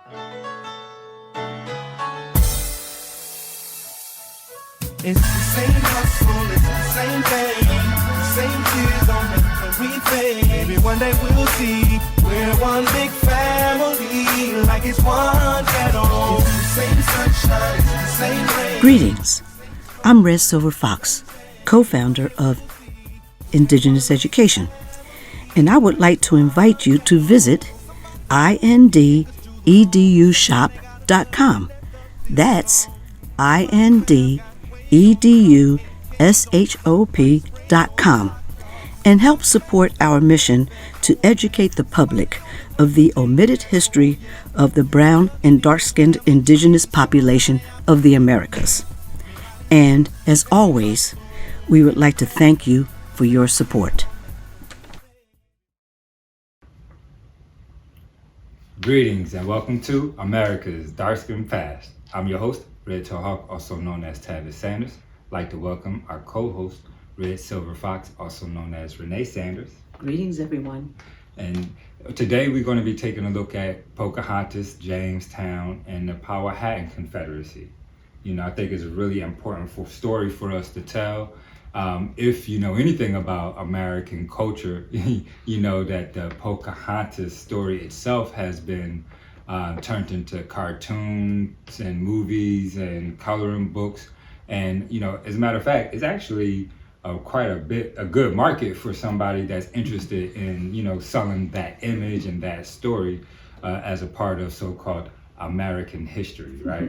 It's the same hustle, it's the same thing, the same tears on everything. Maybe one day we'll see we're one big family, like it's one kettle. It's the same sunshine, it's the same rain. Greetings. I'm Red Silver Fox, co-founder of Indigenous Education, and I would like to invite you to visit indedushop.com. That's indedushop.com, and help support our mission to educate the public of the omitted history of the brown and dark-skinned indigenous population of the Americas. And as always, we would like to thank you for your support. Greetings and welcome to America's Dark Skin Past. I'm your host, Red Tail Hawk, also known as Tavis Sanders. I'd like to welcome our co-host, Red Silver Fox, also known as Renee Sanders. Greetings, everyone. And today we're going to be taking a look at Pocahontas, Jamestown, and the Powhatan Confederacy. You know, I think it's a really important story for us to tell. If you know anything about American culture, you know that the Pocahontas story itself has been turned into cartoons and movies and coloring books. And, you know, as a matter of fact, it's actually quite a good market for somebody that's interested in, you know, selling that image and that story as a part of so-called American history, right?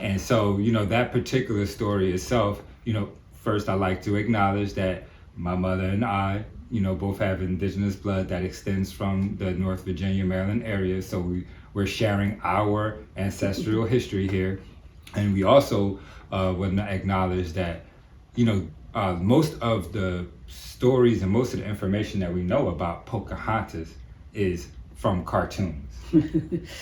And so, you know, that particular story itself, you know, first I like to acknowledge that my mother and I, you know, both have indigenous blood that extends from the North Virginia, Maryland area. So we're sharing our ancestral history here. And we also want to acknowledge that, you know, most of the stories and most of the information that we know about Pocahontas is from cartoons.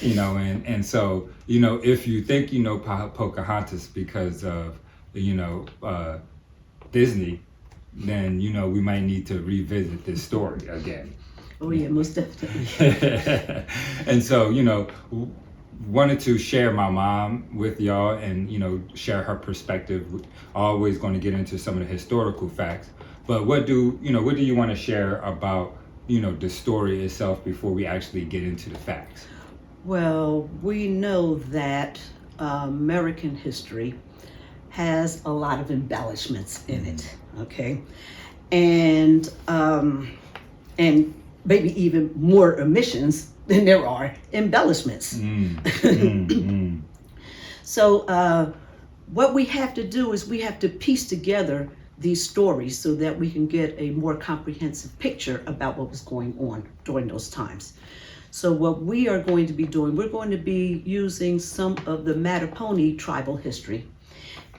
You know, and so, you know, if you think you know Pocahontas because of, you know, Disney, then, you know, we might need to revisit this story again. Oh yeah, most definitely. And so, you know, wanted to share my mom with y'all and, you know, share her perspective. Always going to get into some of the historical facts, but what do you want to share about, you know, the story itself before we actually get into the facts? Well, we know that American history has a lot of embellishments in it, okay? And maybe even more omissions than there are embellishments. So what we have to do is we have to piece together these stories so that we can get a more comprehensive picture about what was going on during those times. So what we are going to be doing, we're going to be using some of the Mattaponi tribal history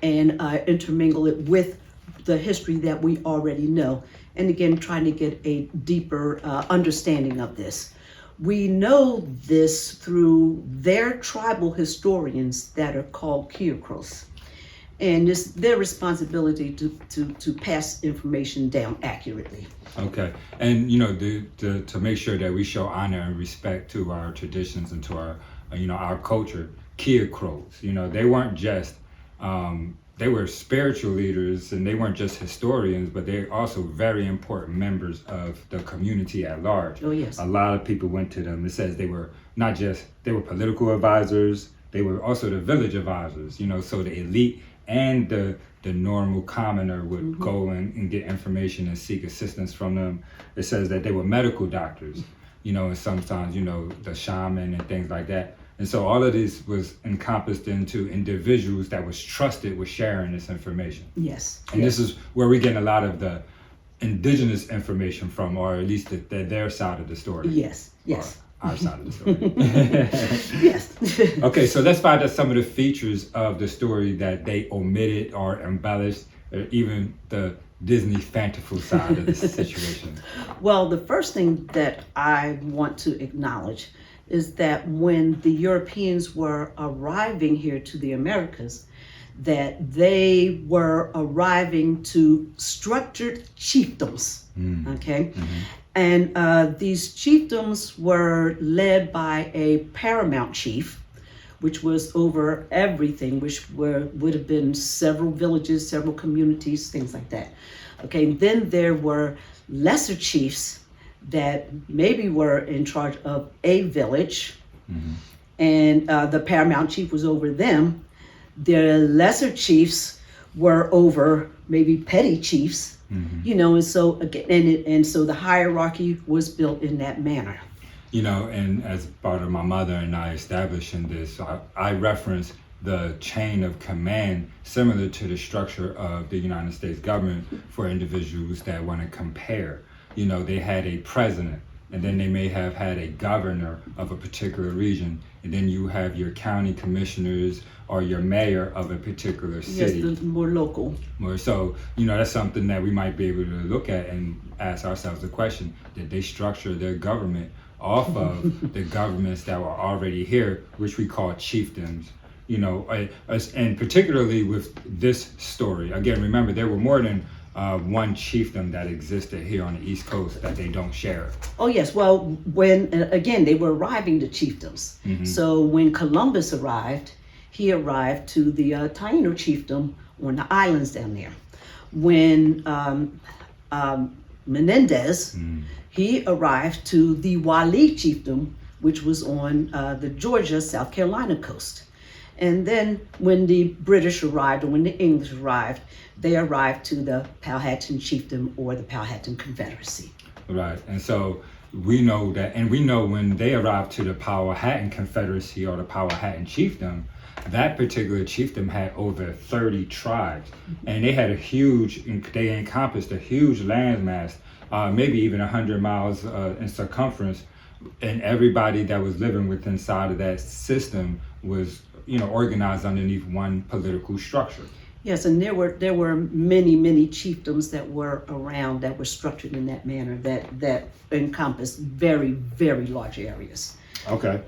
and intermingle it with the history that we already know. And again, trying to get a deeper understanding of this. We know this through their tribal historians that are called Keokros. And it's their responsibility to pass information down accurately. Okay, and you know, to make sure that we show honor and respect to our traditions and to our, you know, our culture, Keokros, you know, they weren't just, they were spiritual leaders and they weren't just historians, but they're also very important members of the community at large. Oh yes. A lot of people went to them. It says they were they were political advisors, they were also the village advisors, you know, so the elite and the normal commoner would go and get information and seek assistance from them. It says that they were medical doctors, you know, and sometimes, you know, the shaman and things like that. And so all of this was encompassed into individuals that was trusted with sharing this information. Yes. And this is where we get a lot of the indigenous information from, or at least their side of the story. Yes, yes. Our side of the story. Yes. Okay, so let's find out some of the features of the story that they omitted or embellished, or even the Disney fanciful side of the situation. Well, the first thing that I want to acknowledge is that when the Europeans were arriving here to the Americas, that they were arriving to structured chiefdoms, okay? And these chiefdoms were led by a paramount chief, which was over everything, which would have been several villages, several communities, things like that. Okay, and then there were lesser chiefs that maybe were in charge of a village, and the paramount chief was over them. The lesser chiefs were over maybe petty chiefs, and so again, and so the hierarchy was built in that manner. And as part of my mother and I establishing this, I reference the chain of command similar to the structure of the United States government for individuals that want to compare. They had a president, and then they may have had a governor of a particular region, and then you have your county commissioners or your mayor of a particular city. Yes, the more local. More so, that's something that we might be able to look at and ask ourselves the question: did they structure their government off of the governments that were already here, which we call chiefdoms? And particularly with this story, again, remember there were more than one chiefdom that existed here on the East Coast that they don't share. Oh yes, well, when again they were arriving to chiefdoms. So when Columbus arrived, he arrived to the Taino chiefdom on the islands down there. When Menendez, he arrived to the Wali chiefdom, which was on the Georgia, South Carolina coast. And then when the British arrived, or when the English arrived, they arrived to the Powhatan chiefdom or the Powhatan Confederacy. Right, and so we know that, and we know when they arrived to the Powhatan Confederacy or the Powhatan chiefdom, that particular chiefdom had over 30 tribes, and they had they encompassed a huge landmass, maybe even 100 miles in circumference, and everybody that was living within inside of that system was organized underneath one political structure. Yes, and there were many chiefdoms that were around that were structured in that manner that encompassed very, very large areas. Okay.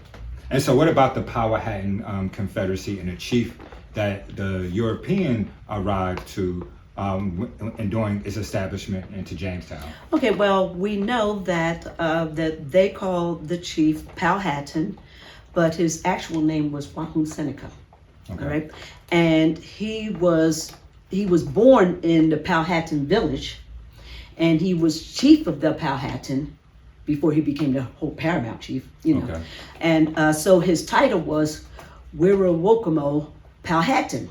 And so what about the Powhatan Confederacy and the chief that the European arrived to and during its establishment into Jamestown? Okay, well, we know that that they called the chief Powhatan, but his actual name was Wahun Seneca. Okay. All right, and he was born in the Powhatan village, and he was chief of the Powhatan before he became the whole paramount chief. Okay. And so his title was Wirrawokamo Powhatan.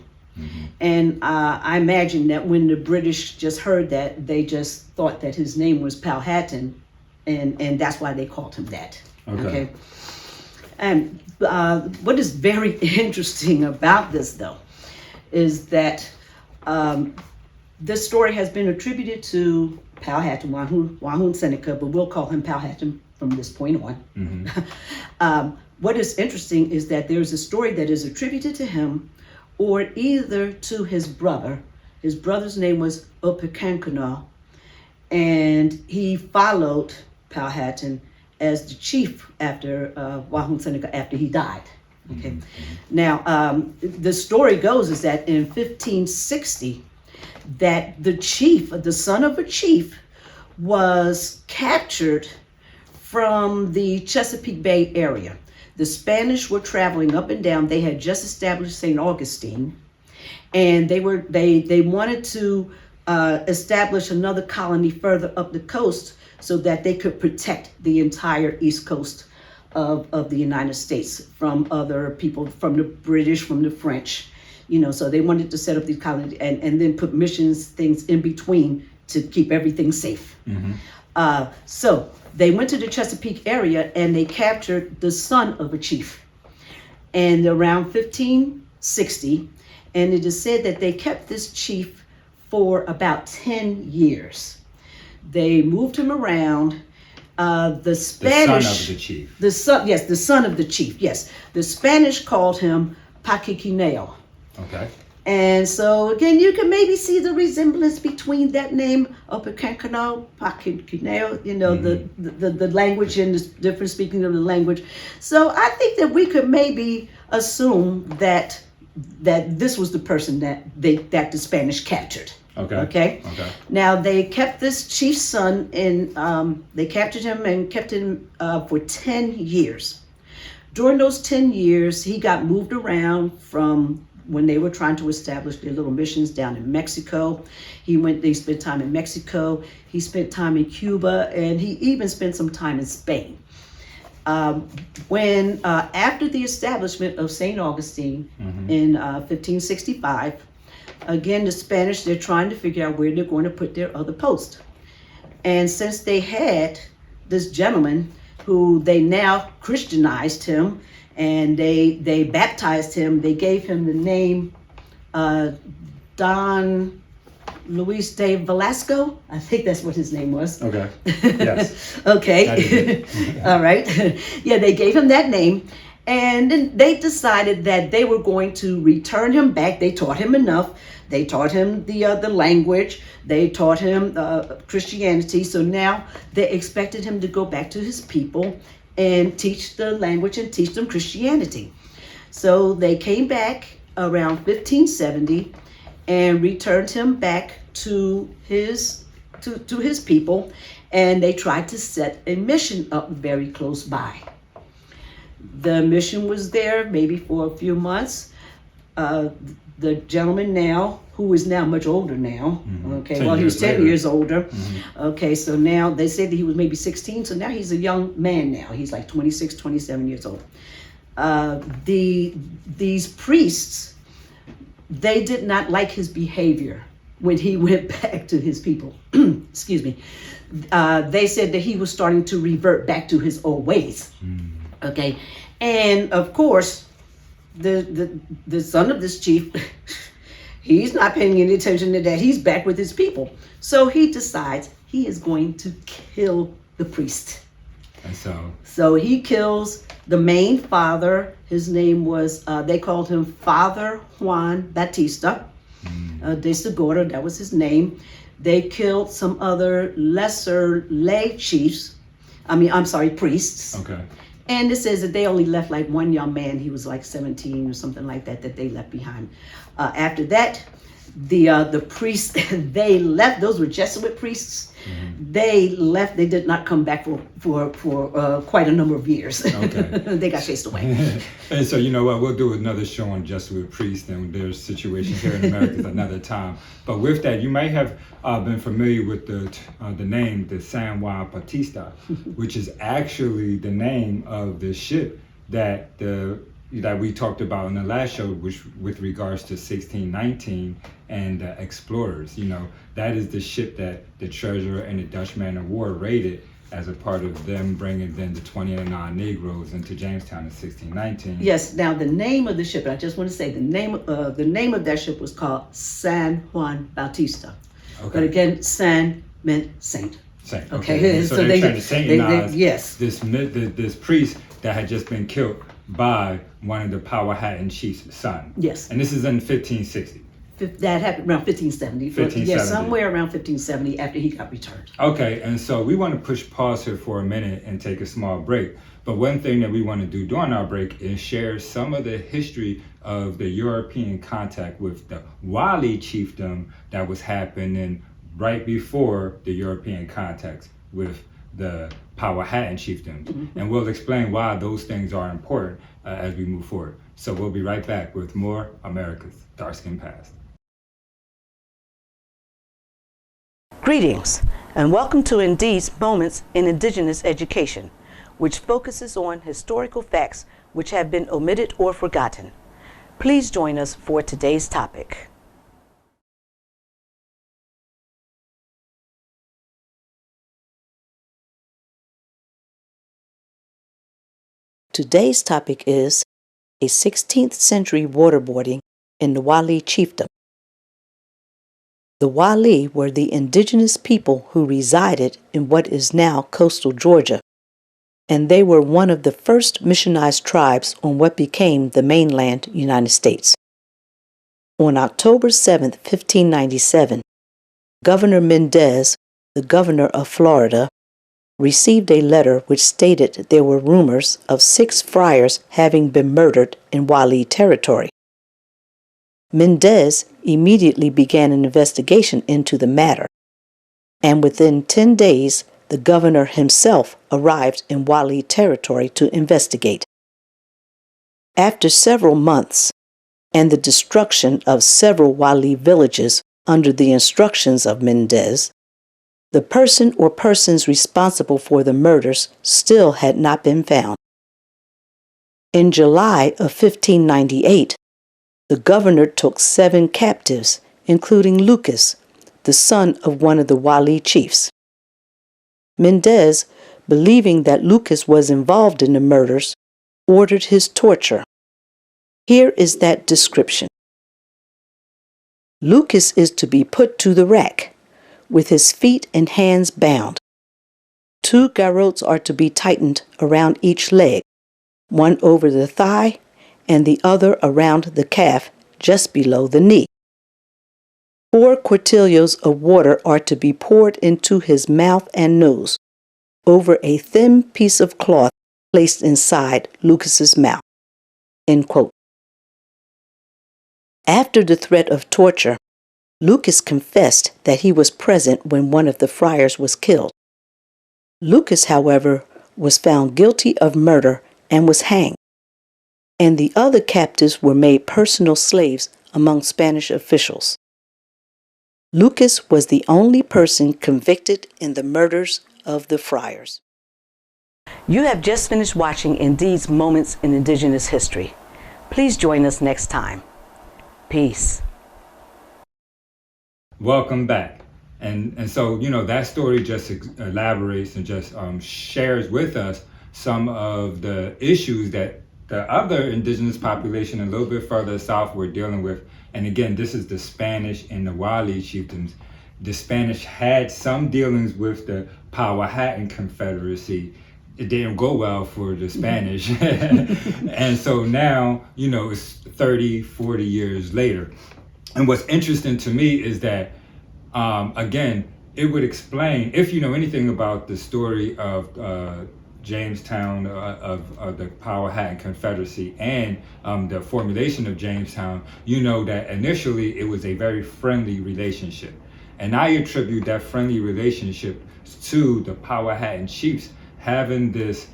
And I imagine that when the British just heard that, they just thought that his name was Powhatan, and that's why they called him that. Okay. And what is very interesting about this, though, is that this story has been attributed to Powhatan, Wahun Seneca, but we'll call him Powhatan from this point on. What is interesting is that there's a story that is attributed to him, or either to his brother. His brother's name was Pocahontas, and he followed Powhatan as the chief after Wahun Seneca after he died. Okay. Now, the story goes is that in 1560, that the chief, the son of a chief, was captured from the Chesapeake Bay area. The Spanish were traveling up and down. They had just established St. Augustine, and they wanted to establish another colony further up the coast so that they could protect the entire East Coast of the United States from other people, from the British, from the French. So they wanted to set up these colonies and then put missions, things in between to keep everything safe. So they went to the Chesapeake area and they captured the son of a chief. And around 1560, and it is said that they kept this chief for about 10 years. They moved him around. The Spanish, the son of the chief. The son of the chief. Yes, the Spanish called him Paquiquineo. Okay. And so again, you can maybe see the resemblance between that name of Paquiquineo, the language and the different speaking of the language. So I think that we could maybe assume that that this was the person that the Spanish captured. Okay. Okay. Okay. Now they kept this chief's son in. They captured him and kept him for 10 years. During those 10 years, he got moved around from when they were trying to establish their little missions down in Mexico. They spent time in Mexico. He spent time in Cuba, and he even spent some time in Spain. After the establishment of St. Augustine in 1565, again, the Spanish, they're trying to figure out where they're going to put their other post. And since they had this gentleman who they now Christianized him and they baptized him, they gave him the name Don Luis de Velasco. I think that's what his name was. Okay. Yes. Okay. All right. Yeah, they gave him that name. And then they decided that they were going to return him back. They taught him enough. They taught him the language. They taught him Christianity. So now they expected him to go back to his people and teach the language and teach them Christianity. So they came back around 1570 and returned him back to his people, and they tried to set a mission up very close by. The mission was there maybe for a few months. The gentleman now, who is now much older now, okay, well, he was 10 years older. Okay, so now they said that he was maybe 16, so now he's a young man now. He's like 26, 27 years old. These priests, they did not like his behavior when he went back to his people. Excuse me. They said that he was starting to revert back to his old ways. Okay, and of course, the son of this chief, he's not paying any attention to that. He's back with his people. So he decides he is going to kill the priest. And so he kills the main father. His name was, they called him Father Juan Batista de Segura. That was his name. They killed some other lesser lay chiefs. Priests. Okay. And it says that they only left like one young man. He was like 17 or something like that they left behind. After that, the priests, they left. Those were Jesuit priests. They left. They did not come back for quite a number of years. Okay. They got chased away. And so, you know what, we'll do another show on Jesuit priests and their situation here in America another time. But with that, you may have been familiar with the name, the San Juan Bautista, which is actually the name of the ship that we talked about in the last show, which with regards to 1619 and the explorers. You know, that is the ship that the treasurer and the Dutch man of war raided as a part of them bringing then the 29 Negroes into Jamestown in 1619. Yes. Now the name of the ship, I just want to say the name of that ship was called San Juan Bautista. Okay. But again, San meant saint. Saint. Okay. So they're trying to saintanize yes. this priest that had just been killed by one of the Powhatan chief's son. Yes. And this is in 1560. That happened around 1570. Yeah, somewhere around 1570 after he got returned. Okay, and so we want to push pause here for a minute and take a small break. But one thing that we want to do during our break is share some of the history of the European contact with the Wali chiefdom that was happening right before the European contacts with the Powhatan chiefdoms. And we'll explain why those things are important as we move forward. So we'll be right back with more America's Dark-Skinned Past. Greetings, and welcome to Indeed's Moments in Indigenous Education, which focuses on historical facts which have been omitted or forgotten. Please join us for today's topic. Today's topic is a 16th century waterboarding in the Wali chiefdom. The Wali were the indigenous people who resided in what is now coastal Georgia, and they were one of the first missionized tribes on what became the mainland United States. On October 7, 1597, Governor Mendez, the governor of Florida, received a letter which stated there were rumors of 6 friars having been murdered in Wali territory. Mendez immediately began an investigation into the matter, and within 10 days, the governor himself arrived in Wali territory to investigate. After several months, and the destruction of several Wali villages under the instructions of Mendez, the person or persons responsible for the murders still had not been found. In July of 1598, the governor took 7 captives, including Lucas, the son of one of the Wali chiefs. Mendez, believing that Lucas was involved in the murders, ordered his torture. Here is that description. Lucas is to be put to the rack, with his feet and hands bound. 2 garrotes are to be tightened around each leg, one over the thigh and the other around the calf just below the knee. 4 quartillos of water are to be poured into his mouth and nose, over a thin piece of cloth placed inside Lucas's mouth. End quote. After the threat of torture, Lucas confessed that he was present when one of the friars was killed. Lucas, however, was found guilty of murder and was hanged, and the other captives were made personal slaves among Spanish officials. Lucas was the only person convicted in the murders of the friars. You have just finished watching Indeed's Moments in Indigenous History. Please join us next time. Peace. Welcome back. And so, that story just elaborates and just shares with us some of the issues that the other indigenous population a little bit further south were dealing with. And again, this is the Spanish and the Wali chieftains. The Spanish had some dealings with the Powhatan Confederacy. It didn't go well for the Spanish. And so now, it's 30, 40 years later. And what's interesting to me is that, again, it would explain, if you know anything about the story of Jamestown, of the Powhatan Confederacy and the formulation of Jamestown, you know that initially it was a very friendly relationship. And I attribute that friendly relationship to the Powhatan chiefs having this,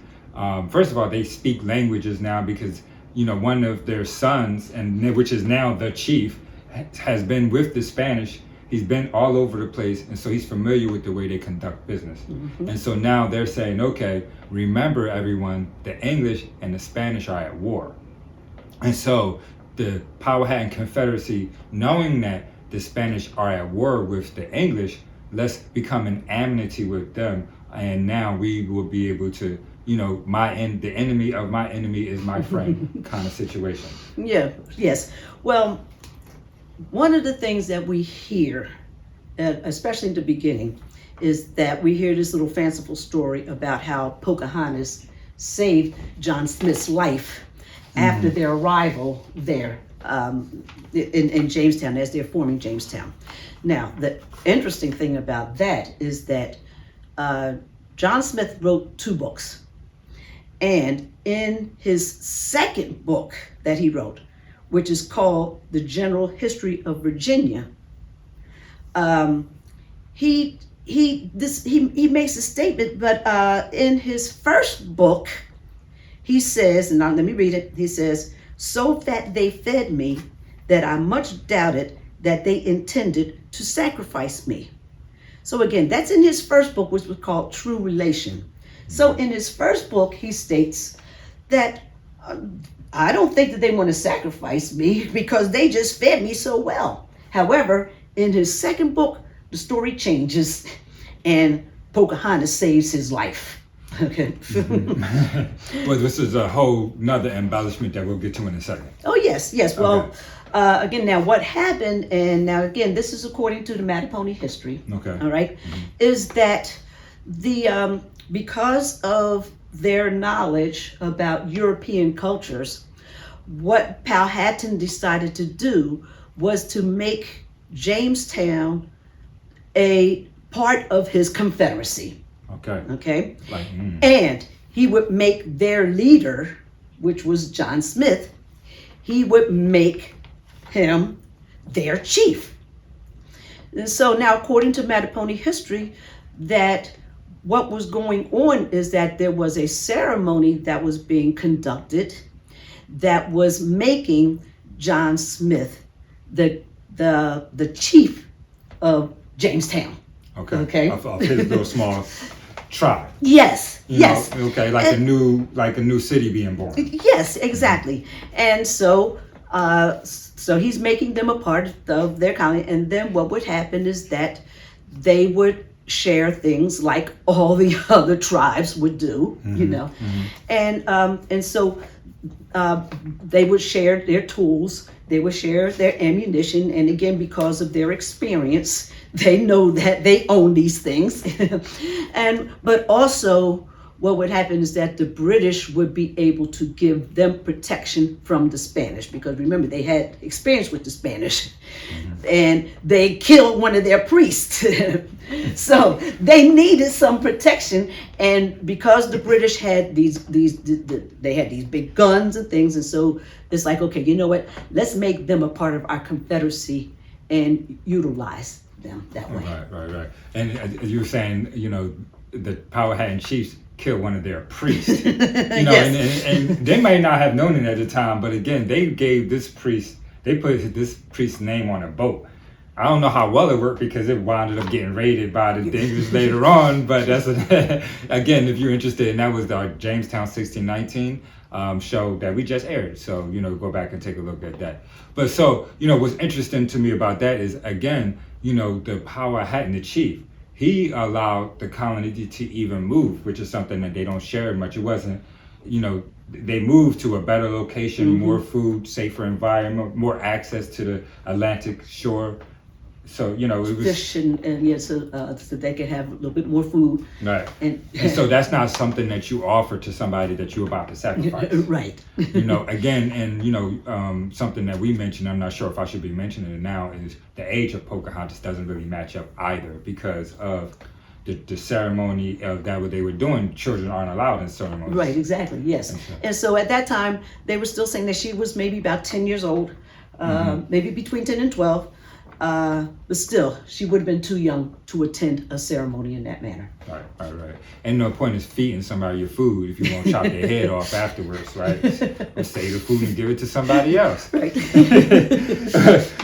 first of all, they speak languages now because, one of their sons, and which is now the chief, has been with the Spanish. He's been all over the place, and so he's familiar with the way they conduct business. Mm-hmm. And so now they're saying, okay, remember everyone, the English and the Spanish are at war. And so the Powhatan Confederacy, knowing that the Spanish are at war with the English, let's become an amity with them, and now we will be able to, the enemy of my enemy is my friend kind of situation. Yeah, yes. Well, one of the things that we hear, especially in the beginning, is that we hear this little fanciful story about how Pocahontas saved John Smith's life after their arrival there in Jamestown, as they're forming Jamestown. Now, the interesting thing about that is that John Smith wrote 2 books. And in his second book that he wrote, which is called The General History of Virginia, he makes a statement, but in his first book, he says, and now let me read it, he says, "So fat they fed me that I much doubted that they intended to sacrifice me." So again, that's in his first book, which was called True Relation. So in his first book, he states that I don't think that they want to sacrifice me because they just fed me so well. However, in his second book, the story changes and Pocahontas saves his life. Okay. Well, this is a whole nother embellishment that we'll get to in a second. Oh, yes. Well, okay. Again, now what happened, and now again, this is according to the Mattapony history. Okay. All right. Is that the because of their knowledge about European cultures, what Powhatan decided to do was to make Jamestown a part of his confederacy. Okay. And he would make their leader, which was John Smith, he would make him their chief. And so now, according to Mattaponi history, that what was going on is that there was a ceremony that was being conducted that was making John Smith the chief of Jamestown. Okay. Of his little small tribe. Yes. You yes. know, okay, like a new city being born. Yes, exactly. And so so he's making them a part of their colony, and then what would happen is that they would share things like all the other tribes would do, you know. And so they would share their tools, they would share their ammunition, and again, because of their experience, they know that they own these things. But also what would happen is that the British would be able to give them protection from the Spanish, because remember, they had experience with the Spanish, and they killed one of their priests. So they needed some protection, and because the British had they had these big guns and things, and so it's like, okay, you know what? Let's make them a part of our Confederacy and utilize them that way. Right. And you were saying, you know, the Powhatan chiefs killed one of their priests. You know, Yes. and they may not have known it at the time, but again, they gave this priest, they put this priest's name on a boat. I don't know how well it worked because it wound up getting raided by the Indigenous later on, but that's again, if you're interested, and that was the Jamestown 1619 show that we just aired. So, you know, go back and take a look at that. But so, you know, what's interesting to me about that is, again, you know, the Powhatan, the chief, he allowed the colony to even move, which is something that they don't share much. It wasn't, you know, they moved to a better location, more food, safer environment, more access to the Atlantic shore. So, you know, it was Fish and yeah, so they could have a little bit more food. right. And So that's not something that you offer to somebody that you're about to sacrifice. right. You know, again, and you know, something that we mentioned, I'm not sure if I should be mentioning it now, is the age of Pocahontas doesn't really match up either, because of the ceremony of that what they were doing. Children aren't allowed in ceremonies. Right, exactly, yes. And so at that time, they were still saying that she was maybe about 10 years old, maybe between 10 and 12. But still, she would have been too young to attend a ceremony in that manner. Right. And no point is feeding somebody your food if you won't chop their head off afterwards, right? Or save the food and give it to somebody else. Right.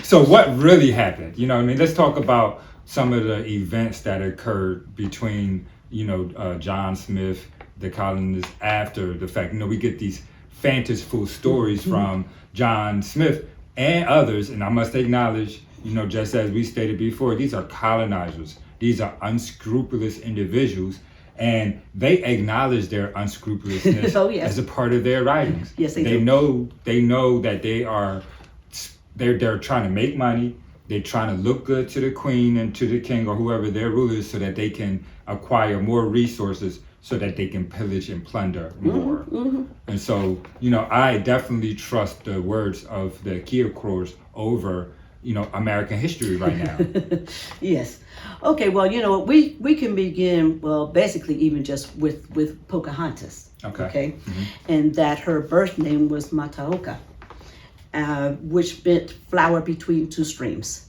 So what really happened? You know what I mean? Let's talk about some of the events that occurred between, you know, John Smith, the colonists, after the fact. You know, we get these fanciful stories from John Smith and others, and I must acknowledge, you know, just as we stated before, these are colonizers. These are unscrupulous individuals, and they acknowledge their unscrupulousness Oh, yes. as a part of their writings. Yes, they do. They know that they're trying to make money. They're trying to look good to the queen and to the king or whoever their ruler is, so that they can acquire more resources, so that they can pillage and plunder more. And so, you know, I definitely trust the words of the Kiokrors over, you know, American history right now. Yes. Okay, well, you know, we can begin, well, basically even just with Pocahontas. Okay. And that her birth name was Mataoka, which meant flower between two streams.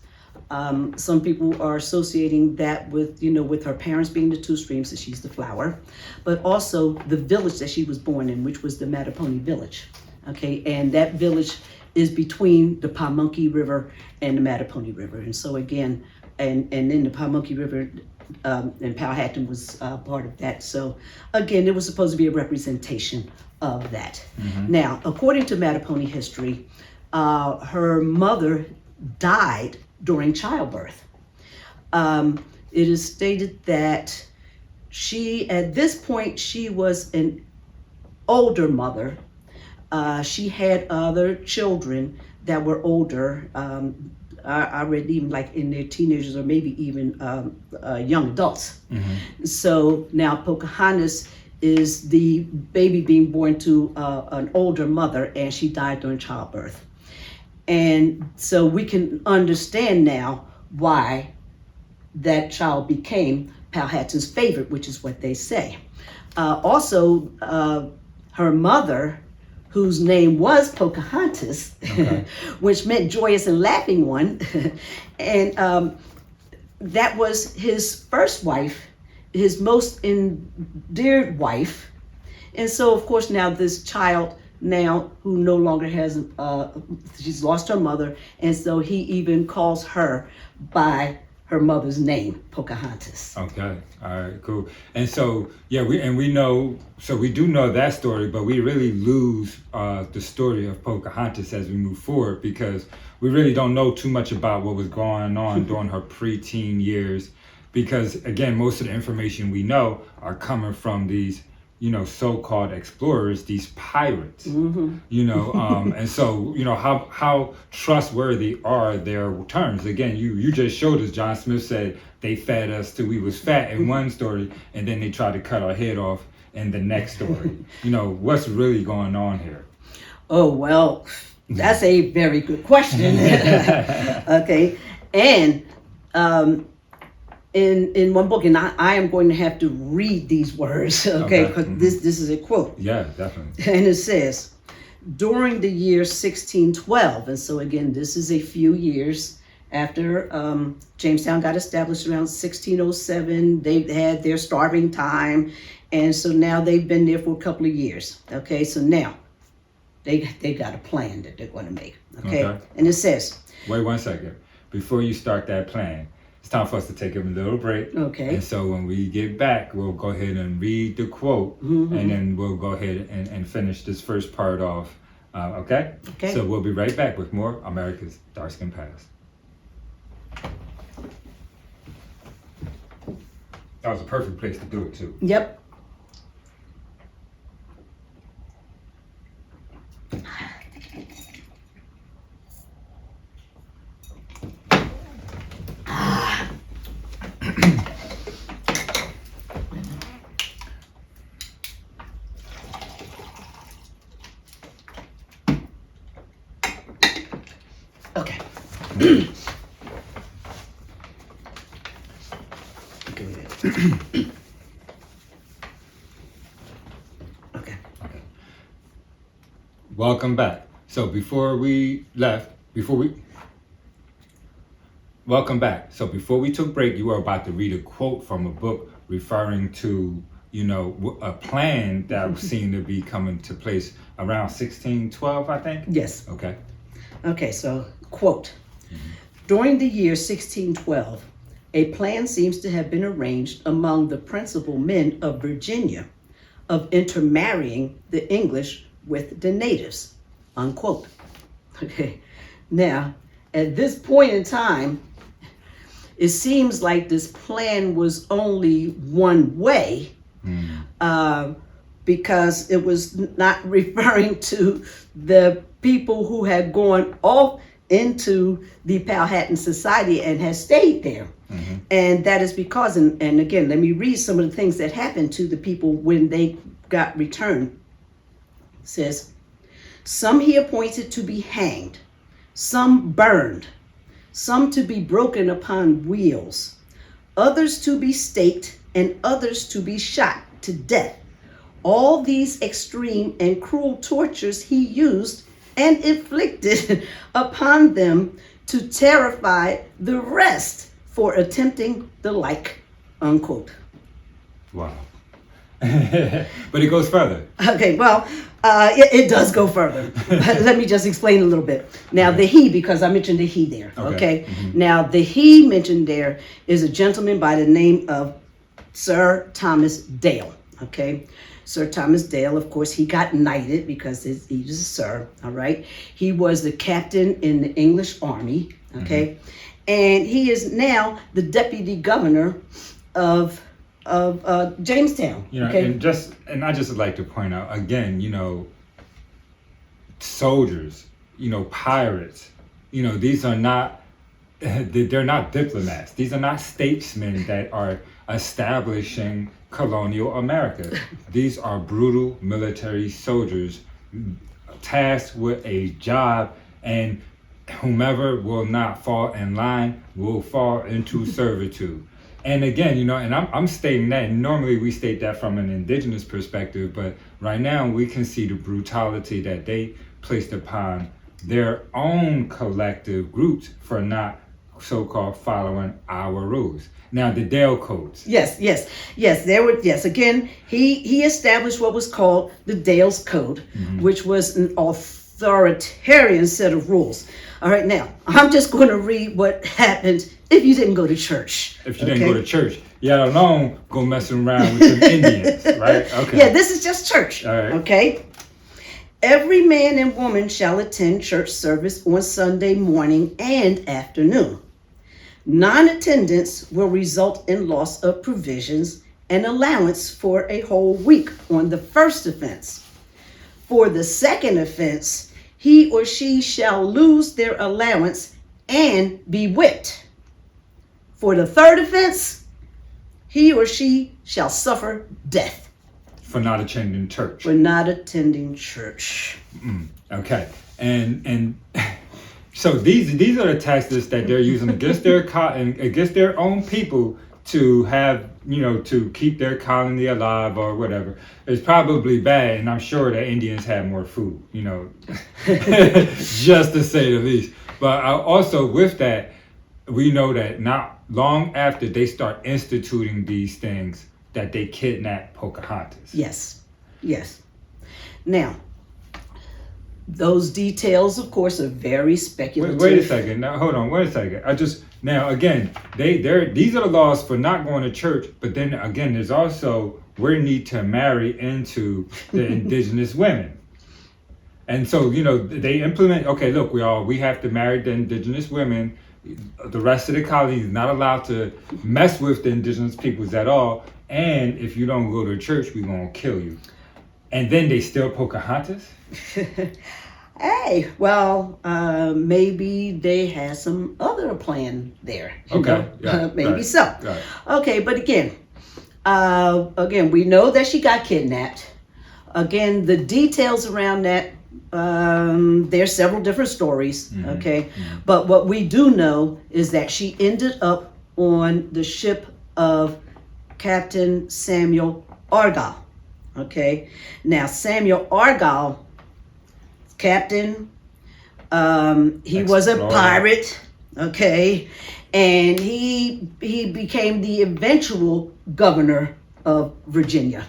Some people are associating that with, you know, with her parents being the two streams, that she's the flower, but also the village that she was born in, which was the Mattaponi village. Okay, and that village is between the Pamunkey River and the Mattaponi River. And so again, and then the Pamunkey River and Powhatan was part of that. So again, it was supposed to be a representation of that. Now, according to Mattaponi history, her mother died during childbirth. It is stated that at this point, she was an older mother. She had other children that were older. I read even like in their teenagers or maybe even young adults. So now Pocahontas is the baby being born to an older mother, and she died during childbirth. And so we can understand now why that child became Powhatan's favorite, which is what they say. Also, her mother whose name was Pocahontas, Okay. which meant joyous and laughing one. And that was his first wife, his most endeared wife. And so, of course, now this child now who no longer has, she's lost her mother. And so he even calls her by her mother's name, Pocahontas. Okay. All right. Cool. And so, yeah, we know. So we do know that story, but we really lose the story of Pocahontas as we move forward because we really don't know too much about what was going on during her preteen years. Because again, most of the information we know are coming from these, so-called explorers, these pirates, and so, how trustworthy are their terms? Again, you just showed us, John Smith said they fed us till we was fat in one story, and then they tried to cut our head off in the next story. What's really going on here? Oh, well, that's a very good question. Okay. And in one book, and I am going to have to read these words, okay, because this is a quote. Yeah, definitely. And it says, during the year 1612, and so again, this is a few years after Jamestown got established around 1607. They had their starving time, and so now they've been there for a couple of years. Okay, so now they got a plan that they're going to make. Okay, and it says, wait 1 second before you start that plan. It's time for us to take a little break. Okay. And so when we get back, we'll go ahead and read the quote, and then we'll go ahead and finish this first part off. Okay? Okay. So we'll be right back with more America's Dark Skin Past. That was a perfect place to do it, too. Yep. Okay. Okay. Welcome back. So welcome back. So before we took break, you were about to read a quote from a book referring to, a plan that seemed to be coming to place around 1612, I think? Yes. Okay. Okay, so quote, during the year 1612, a plan seems to have been arranged among the principal men of Virginia of intermarrying the English with the natives, unquote. Okay, now, at this point in time, it seems like this plan was only one way, because it was not referring to the people who had gone off into the Powhatan Society and had stayed there. And that is because, and again, let me read some of the things that happened to the people when they got returned. It says, some he appointed to be hanged, some burned, some to be broken upon wheels, others to be staked, and others to be shot to death. All these extreme and cruel tortures he used and inflicted upon them to terrify the rest for attempting the like, unquote. Wow. But it goes further. Okay, well, it does go further. Let me just explain a little bit. Now, the he, because I mentioned the he there, okay? Now, the he mentioned there is a gentleman by the name of Sir Thomas Dale, okay? Sir Thomas Dale, of course, he got knighted because he was a sir, all right? He was the captain in the English army, okay? And he is now the deputy governor of Jamestown. Okay? And I just would like to point out again, soldiers, pirates, these are not, they're not diplomats. These are not statesmen that are establishing colonial America. These are brutal military soldiers tasked with a job, and whomever will not fall in line will fall into servitude. And again, and I'm stating that, and normally we state that from an indigenous perspective, but right now we can see the brutality that they placed upon their own collective groups for not so-called following our rules. Now, the Dale codes. Yes. There were again. He established what was called the Dale's Code, which was an authoritarian set of rules. All right, now I'm just going to read what happened if you didn't go to church. If you didn't go to church, you had alone go messing around with some Indians, right? Okay. Yeah, this is just church. All right. Okay. Every man and woman shall attend church service on Sunday morning and afternoon. Non-attendance will result in loss of provisions and allowance for a whole week on the first offense. For the second offense, he or she shall lose their allowance and be whipped. For the third offense, he or she shall suffer death. For not attending church. For not attending church. Okay. And so these are the tactics that they're using against their own people to have, to keep their colony alive or whatever. It's probably bad, and I'm sure that Indians had more food, just to say the least. But also with that, we know that not long after they start instituting these things, that they kidnapped Pocahontas. Yes. Now, those details, of course, are very speculative. Wait a second. Now, hold on. Wait a second. Now again, these are the laws for not going to church. But then again, there's also we need to marry into the indigenous women. And so, they implement, okay, look, we have to marry the indigenous women. The rest of the colony is not allowed to mess with the indigenous peoples at all. And if you don't go to church, we're going to kill you. And then they steal Pocahontas? Hey, well, maybe they had some other plan there. Okay. Maybe right, so. Right. Okay, but again, we know that she got kidnapped. Again, the details around that, there's several different stories, okay? But what we do know is that she ended up on the ship of Captain Samuel Argyle, okay? Now, Samuel Argyle, captain, he was a pirate, okay? And he became the eventual governor of Virginia,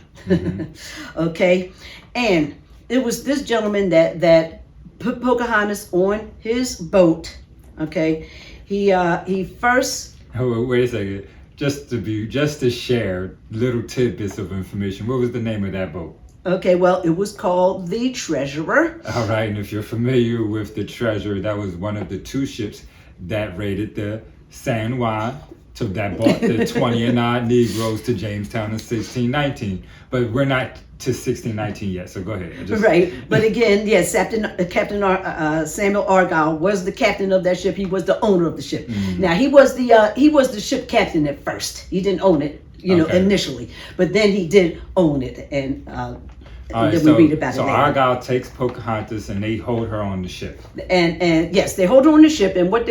okay? And it was this gentleman that put Pocahontas on his boat, okay? He first... Oh, wait a second. Just to share little tidbits of information. What was the name of that boat? Okay, well, it was called the Treasurer. All right, and if you're familiar with the Treasurer, that was one of the two ships that raided the San Juan, that brought the 20 and odd Negroes to Jamestown in 1619. But we're not to 1619 yet, so go ahead. Right, but again, yes, Captain Samuel Argyle was the captain of that ship. He was the owner of the ship. Now he was the ship captain at first. He didn't own it, initially, but then he did own it, and then we read about it. So later. Argyle takes Pocahontas, and they hold her on the ship. And yes, they hold her on the ship, and what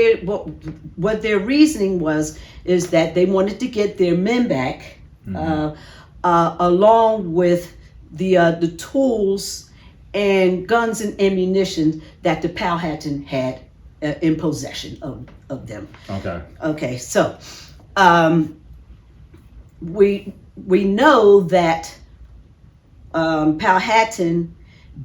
their reasoning is that they wanted to get their men back, along with the tools and guns and ammunition that the Powhatan had in possession of them. Okay. So we know that Powhatan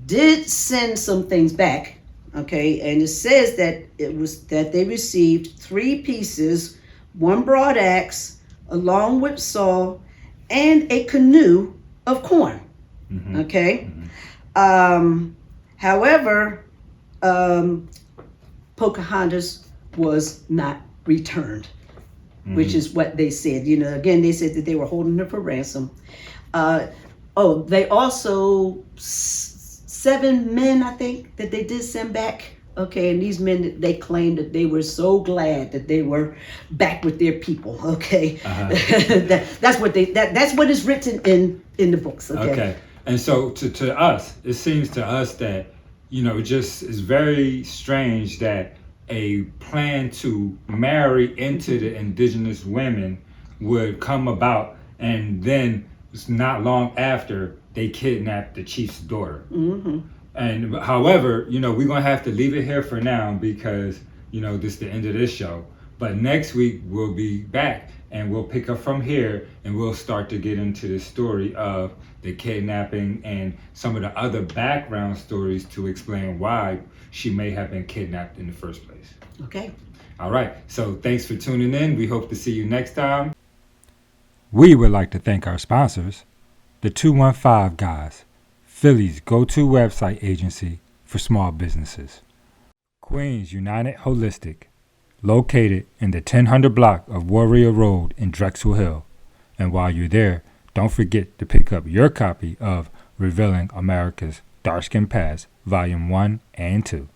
did send some things back. Okay, and it says that they received 3 pieces, 1 broad axe, along with saw, and a canoe of corn. Okay. However, Pocahontas was not returned, which is what they said. Again, they said that they were holding her for ransom. They also 7 men, I think, that they did send back. Okay, and these men, they claimed that they were so glad that they were back with their people. Okay, that's what is written in the books. Okay. And so to us, it seems to us that just is very strange that a plan to marry into the indigenous women would come about, and then it's not long after they kidnapped the chief's daughter. And however, we're gonna have to leave it here for now because this is the end of this show. But next week we'll be back and we'll pick up from here and we'll start to get into the story of the kidnapping and some of the other background stories to explain why she may have been kidnapped in the first place. Okay. All right, so thanks for tuning in. We hope to see you next time. We would like to thank our sponsors, the 215 Guys, Philly's go-to website agency for small businesses. Queens United Holistic, located in the 1000 block of Warrior Road in Drexel Hill. And while you're there, don't forget to pick up your copy of Revealing America's Dark-Skinned Past, Volume 1 and 2.